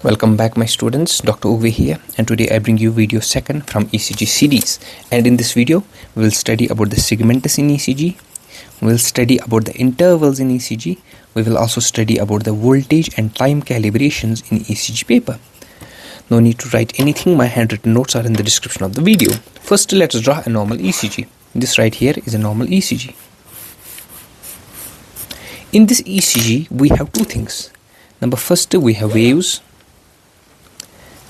Welcome back my students, Dr. Uwe here, and today I bring you video second from ECG series. And in this video, we will study about the segments in ECG, we will study about the intervals in ECG, we will also study about the voltage and time calibrations in ECG paper. No need to write anything, my handwritten notes are in the description of the video. First, let's draw a normal ECG. This right here is a normal ECG. In this ECG, we have two things. Number first, we have waves.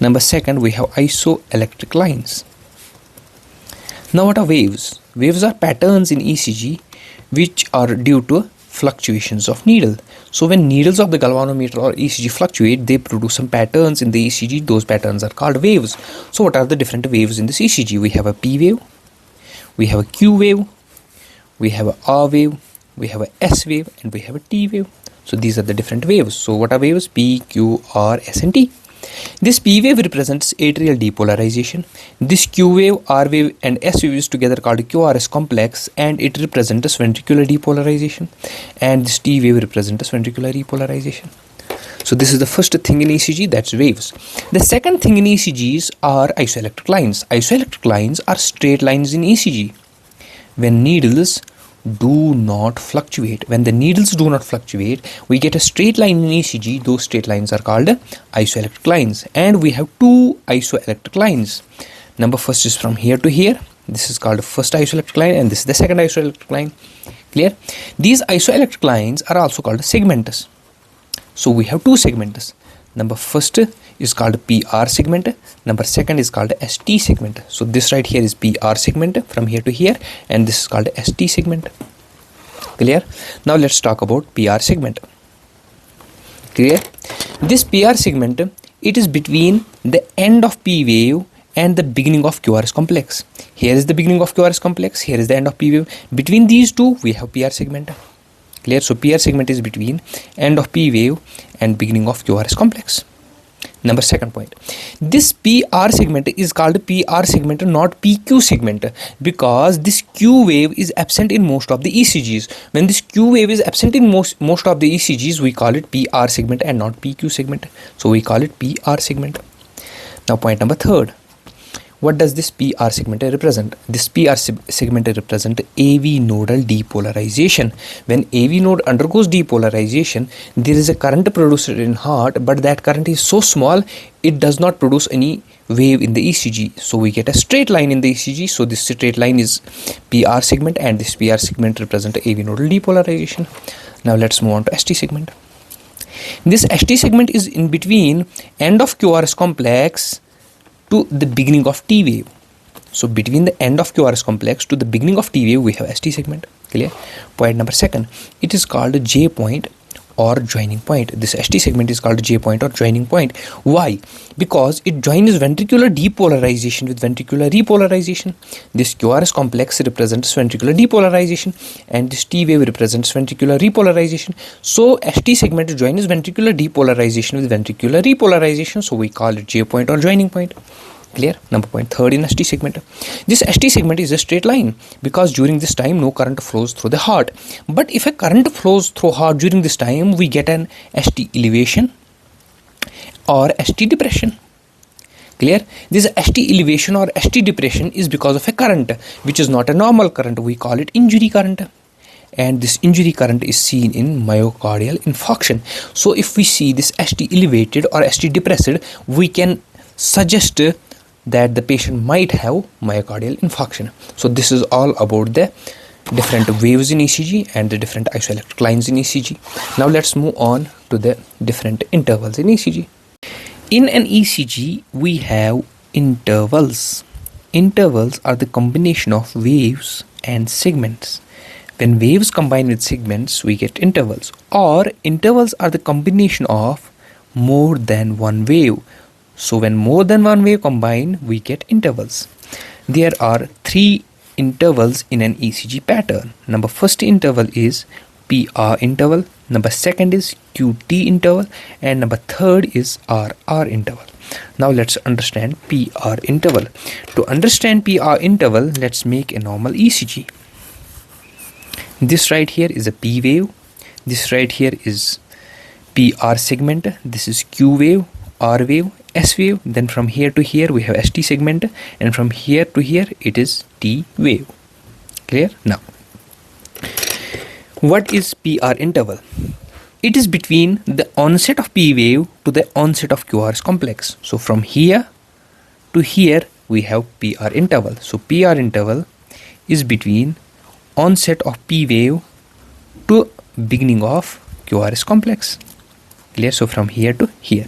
Number second, we have isoelectric lines. Now what are waves? Waves are patterns in ECG which are due to fluctuations of needle. So when needles of the galvanometer or ECG fluctuate, they produce some patterns in the ECG. Those patterns are called waves. So what are the different waves in this ECG? We have a P wave, we have a Q wave, we have a R wave, we have a S wave, and we have a T wave. So these are the different waves. So what are waves? P, Q, R, S and T. This P wave represents atrial depolarization. This Q wave, R wave and S wave is together called QRS complex, and it represents ventricular depolarization. And this T wave represents ventricular repolarization. So this is the first thing in ECG, that's waves. The second thing in ECGs are isoelectric lines. Isoelectric lines are straight lines in ECG. When needles do not fluctuate. When the needles do not fluctuate, we get a straight line in ECG. Those straight lines are called isoelectric lines. And we have two isoelectric lines. Number first is from here to here. This is called first isoelectric line, and this is the second isoelectric line. Clear? These isoelectric lines are also called segments. So we have two segments. Number first is called PR segment. Number second is called ST segment. So this right here is PR segment from here to here, and this is called ST segment. Clear? Now let's talk about PR segment. Clear? This PR segment, it is between the end of P wave and the beginning of QRS complex. Here is the beginning of QRS complex. Here is the end of P wave. Between these two, we have PR segment. Clear? So PR segment is between end of P wave and beginning of QRS complex. Number second point, this PR segment is called PR segment, not PQ segment, because this Q wave is absent in most of the ECGs. When this Q wave is absent in most of the ECGs, we call it PR segment and not PQ segment. So we call it PR segment. Now point number third. What does this PR segment represent? This PR segment represents AV nodal depolarization. When AV node undergoes depolarization, there is a current produced in heart, but that current is so small, it does not produce any wave in the ECG. So we get a straight line in the ECG. So this straight line is PR segment, and this PR segment represents AV nodal depolarization. Now let's move on to ST segment. This ST segment is in between end of QRS complex to the beginning of T wave. So between the end of QRS complex to the beginning of T wave, we have ST segment. Clear? Point number second, it is called J point or joining point. This ST segment is called J point or joining point. Why? Because it joins ventricular depolarization with ventricular repolarization. This QRS complex represents ventricular depolarization, and this T wave represents ventricular repolarization. So ST segment joins ventricular depolarization with ventricular repolarization. So we call it J point or joining point. Clear? Number point third in ST segment. This ST segment is a straight line because during this time no current flows through the heart. But if a current flows through heart during this time, we get an ST elevation or ST depression. Clear? This ST elevation or ST depression is because of a current which is not a normal current. We call it injury current. And this injury current is seen in myocardial infarction. So if we see this ST elevated or ST depressed, we can suggest that the patient might have myocardial infarction. So this is all about the different waves in ECG and the different isoelectric lines in ECG. Now let's move on to the different intervals in ECG. In an ECG, we have intervals. Intervals are the combination of waves and segments. When waves combine with segments, we get intervals. Or intervals are the combination of more than one wave. So when more than one wave combine, we get intervals. There are three intervals in an ECG pattern. Number first interval is PR interval. Number second is QT interval. And number third is RR interval. Now let's understand PR interval. To understand PR interval, let's make a normal ECG. This right here is a P wave. This right here is PR segment. This is Q wave, R wave, S wave, then from here to here we have ST segment, and from here to here it is T wave. Clear? Now, what is PR interval? It is between the onset of P wave to the onset of QRS complex. So from here to here we have PR interval. So PR interval is between onset of P wave to beginning of QRS complex. Clear? So from here to here.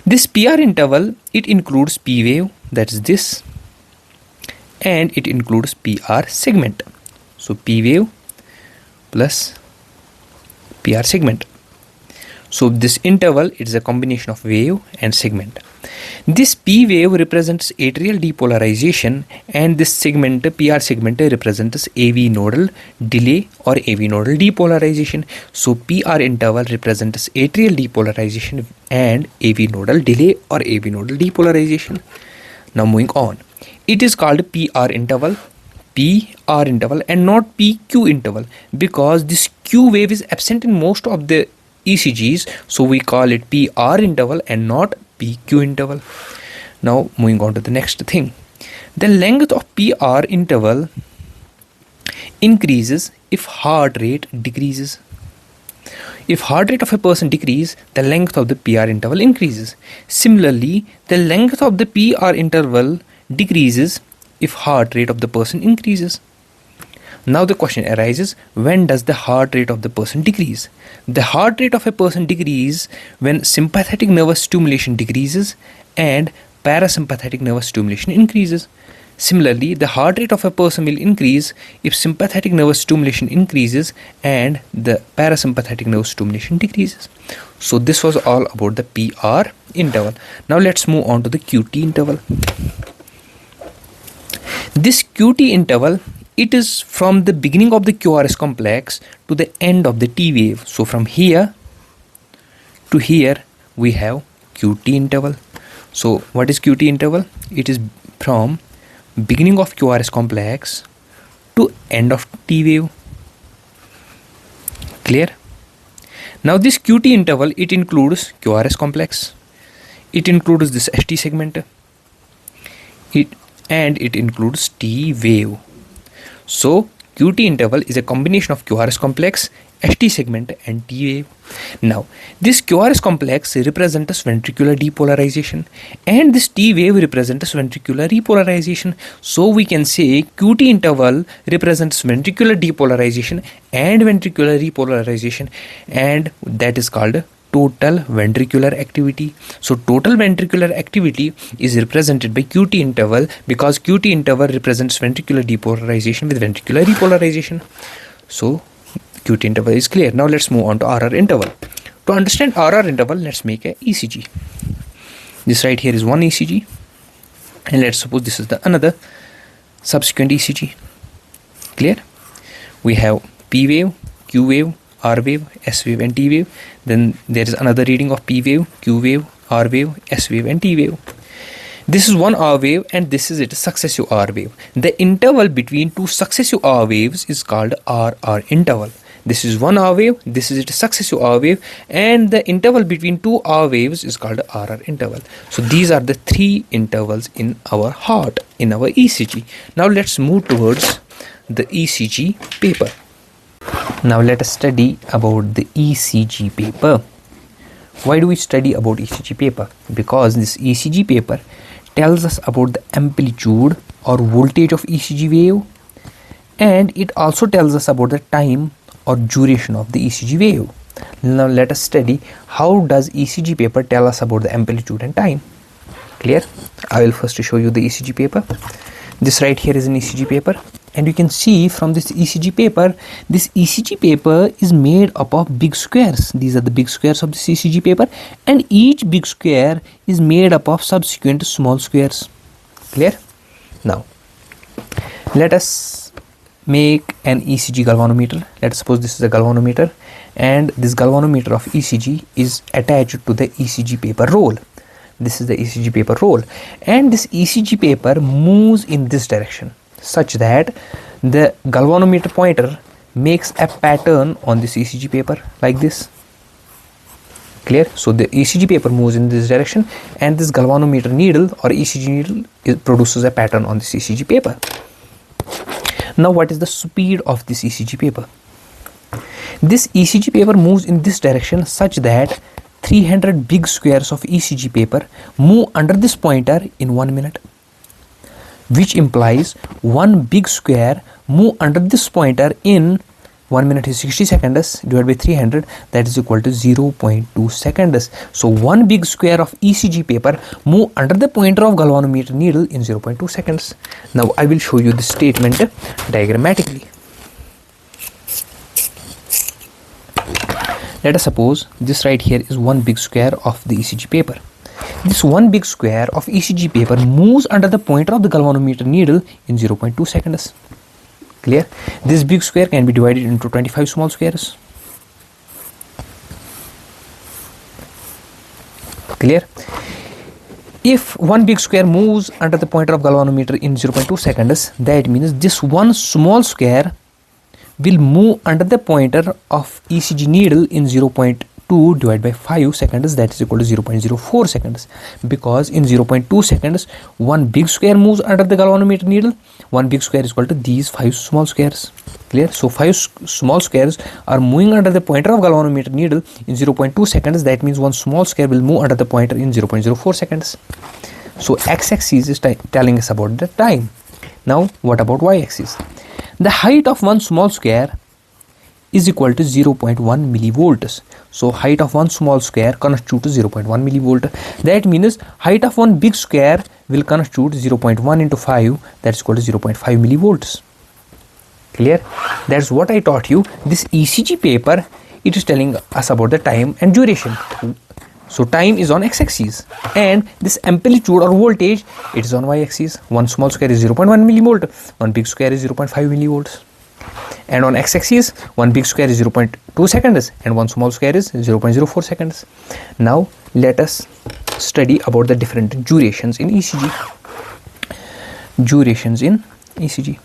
This PR interval, it includes P wave, that is this, and it includes PR segment. So P wave plus PR segment. So this interval, it is a combination of wave and segment. This P wave represents atrial depolarization, and this segment, PR segment, represents AV nodal delay or AV nodal depolarization. So PR interval represents atrial depolarization and AV nodal delay or AV nodal depolarization. Now moving on, it is called PR interval and not PQ interval, because this Q wave is absent in most of the ECGs, so we call it PR interval and not PQ interval. Now moving on to the next thing, the length of PR interval increases if heart rate decreases. If heart rate of a person decreases, the length of the PR interval increases. Similarly, the length of the PR interval decreases if heart rate of the person increases. Now the question arises, when does the heart rate of the person decrease? The heart rate of a person decreases when sympathetic nervous stimulation decreases and parasympathetic nervous stimulation increases. Similarly, the heart rate of a person will increase if sympathetic nervous stimulation increases and the parasympathetic nervous stimulation decreases. So this was all about the PR interval. Now let's move on to the QT interval. This QT interval, it is from the beginning of the QRS complex to the end of the T wave. So from here to here we have QT interval. So what is QT interval? It is from beginning of QRS complex to end of T wave. Clear? Now this QT interval, it includes QRS complex, it includes this ST segment, and it includes T wave. So QT interval is a combination of QRS complex, ST segment and T wave. Now this QRS complex represents ventricular depolarization and this T wave represents ventricular repolarization. So we can say QT interval represents ventricular depolarization and ventricular repolarization, and that is called total ventricular activity. So total ventricular activity is represented by QT interval, because QT interval represents ventricular depolarization with ventricular repolarization. So QT interval is clear. Now let's move on to RR interval. To understand RR interval, let's make a ECG. This right here is one ECG, and let's suppose this is the another subsequent ECG. Clear? We have P wave, Q wave, R wave, S wave and T wave. Then there is another reading of P wave, Q wave, R wave, S wave and T wave. This is one R wave and this is its successive R wave. The interval between two successive R waves is called RR interval. This is one R wave, this is its successive R wave, and the interval between two R waves is called RR interval. So these are the three intervals in our heart, in our ECG. Now let's move towards the ECG paper. Now let us study about the ECG paper. Why do we study about ECG paper? Because this ECG paper tells us about the amplitude or voltage of ECG wave, and it also tells us about the time or duration of the ECG wave. Now let us study how does ECG paper tell us about the amplitude and time. Clear? I will first show you the ECG paper. This right here is an ECG paper, and you can see from this ECG paper is made up of big squares. These are the big squares of this ECG paper, and each big square is made up of subsequent small squares. Clear? Now let us make an ECG galvanometer. Let's suppose this is a galvanometer, and this galvanometer of ECG is attached to the ECG paper roll. This is the ECG paper roll, and this ECG paper moves in this direction such that the galvanometer pointer makes a pattern on this ECG paper like this. Clear? So the ECG paper moves in this direction, and this galvanometer needle or ECG needle produces a pattern on this ECG paper. Now what is the speed of this ECG paper? This ECG paper moves in this direction such that 300 big squares of ECG paper move under this pointer in 1 minute, which implies one big square move under this pointer in 1 minute is 60 seconds divided by 300, that is equal to 0.2 seconds. So one big square of ECG paper move under the pointer of galvanometer needle in 0.2 seconds. Now I will show you the statement diagrammatically. Let us suppose this right here is one big square of the ECG paper. This one big square of ECG paper moves under the pointer of the galvanometer needle in 0.2 seconds. Clear? This big square can be divided into 25 small squares. Clear? If one big square moves under the pointer of galvanometer in 0.2 seconds, that means this one small square will move under the pointer of ECG needle in 0.2 divided by 5 seconds, that is equal to 0.04 seconds, because in 0.2 seconds one big square moves under the galvanometer needle. One big square is equal to these 5 small squares. Clear? So 5 small squares are moving under the pointer of galvanometer needle in 0.2 seconds. That means one small square will move under the pointer in 0.04 seconds. So x-axis is telling us about the time. Now what about y-axis? The height of one small square is equal to 0.1 millivolts. So height of one small square constitutes 0.1 millivolt. That means height of one big square will constitute 0.1 into 5, that's equal to 0.5 millivolts. Clear? That's what I taught you. This ECG paper, it is telling us about the time and duration. So time is on x-axis, and this amplitude or voltage, it is on y-axis. One small square is 0.1 millivolt, one big square is 0.5 millivolts. And on x-axis, one big square is 0.2 seconds and one small square is 0.04 seconds. Now let us study about the different durations in ECG. Durations in ECG.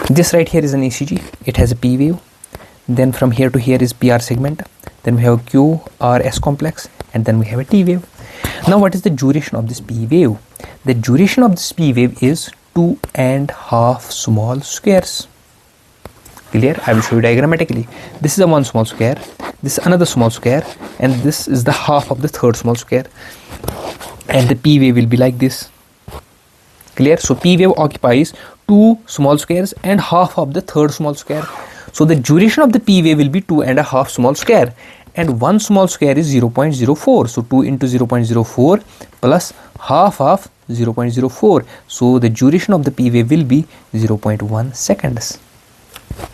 This right here is an ECG. It has a P wave. Then from here to here is PR segment. Then we have a QRS complex, and then we have a T wave. Now what is the duration of this P wave? The duration of this P wave is 2.5 small squares. Clear? I will show you diagrammatically. This is a one small square, this is another small square, and this is the half of the third small square, and the P wave will be like this. Clear? So P wave occupies 2 small squares and half of the third small square. So the duration of the P wave will be 2.5 small square, and one small square is 0.04. So 2 into 0.04 plus half of 0.04. So the duration of the P wave will be 0.1 seconds.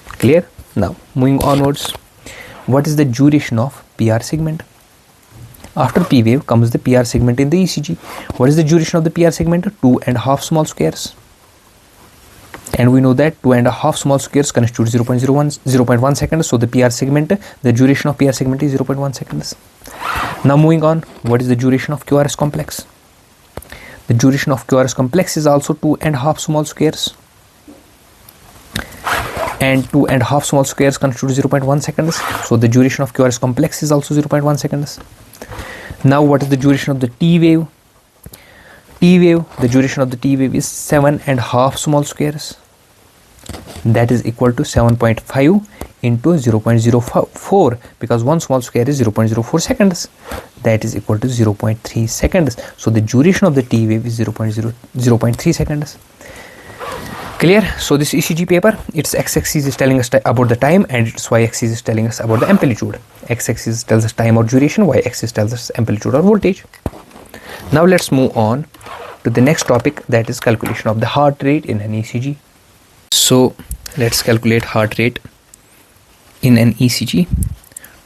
Clear? Now moving onwards, what is the duration of PR segment? After P wave comes the PR segment in the ECG. What is the duration of the PR segment? 2.5 small squares. And we know that 2.5 small squares constitute 0.1 seconds. So the PR segment, the duration of PR segment is 0.1 seconds. Now moving on, what is the duration of QRS complex? The duration of QRS complex is also 2.5 small squares. And 2.5 small squares constitute 0.1 seconds. So the duration of QRS complex is also 0.1 seconds. Now what is the duration of the T wave? T wave, the duration of the T wave is 7.5 small squares. That is equal to 7.5 into 0.04, because one small square is 0.04 seconds. That is equal to 0.3 seconds. So the duration of the T wave is 0.3 seconds. Clear? So this ECG paper, its x-axis is telling us about the time, and its y-axis is telling us about the amplitude. X-axis tells us time or duration, y-axis tells us amplitude or voltage. Now let's move on to the next topic, that is calculation of the heart rate in an ECG. So let's calculate heart rate in an ECG.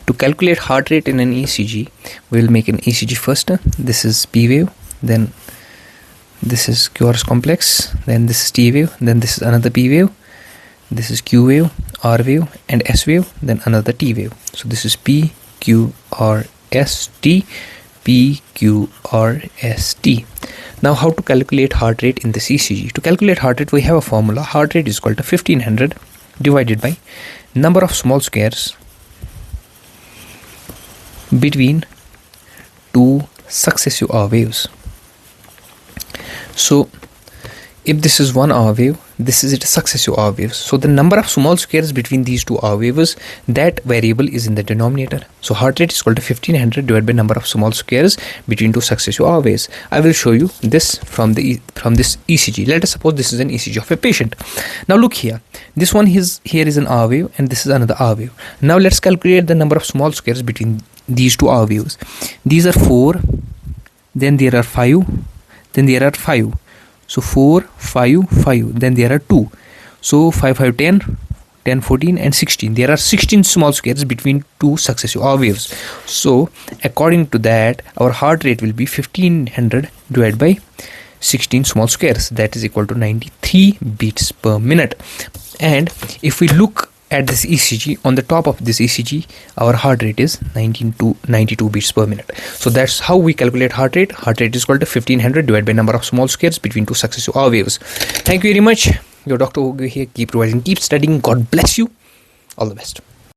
To calculate heart rate in an ECG, we will make an ECG first. This is P wave, then this is QRS complex, then this is T wave, then this is another P wave, this is Q wave, R wave, and S wave, then another T wave. So this is P, Q, R, S, T, P, Q, R, S, T. Now how to calculate heart rate in this ECG? To calculate heart rate, we have a formula. Heart rate is equal to 1500 divided by number of small squares between two successive R waves. So if this is one R wave, this is a successive R waves. So the number of small squares between these two R waves, that variable is in the denominator. So heart rate is equal to 1500 divided by number of small squares between two successive R waves. I will show you this from this ECG. Let us suppose this is an ECG of a patient. Now look here. This one here is an R wave and this is another R wave. Now let's calculate the number of small squares between these two R waves. These are 4, then there are 5, then there are 5. So 4, 5, 5, then there are 2. So 5, 5, 10, 10, 14 and 16. There are 16 small squares between two successive R waves. So according to that, our heart rate will be 1500 divided by 16 small squares. That is equal to 93 beats per minute. And if we look at this ECG, on the top of this ECG, our heart rate is 92 beats per minute. So that's how we calculate heart rate. Heart rate is equal to 1500 divided by number of small squares between two successive R waves. Thank you very much. Your Dr. Ogu here. Keep revising, keep studying. God bless you. All the best.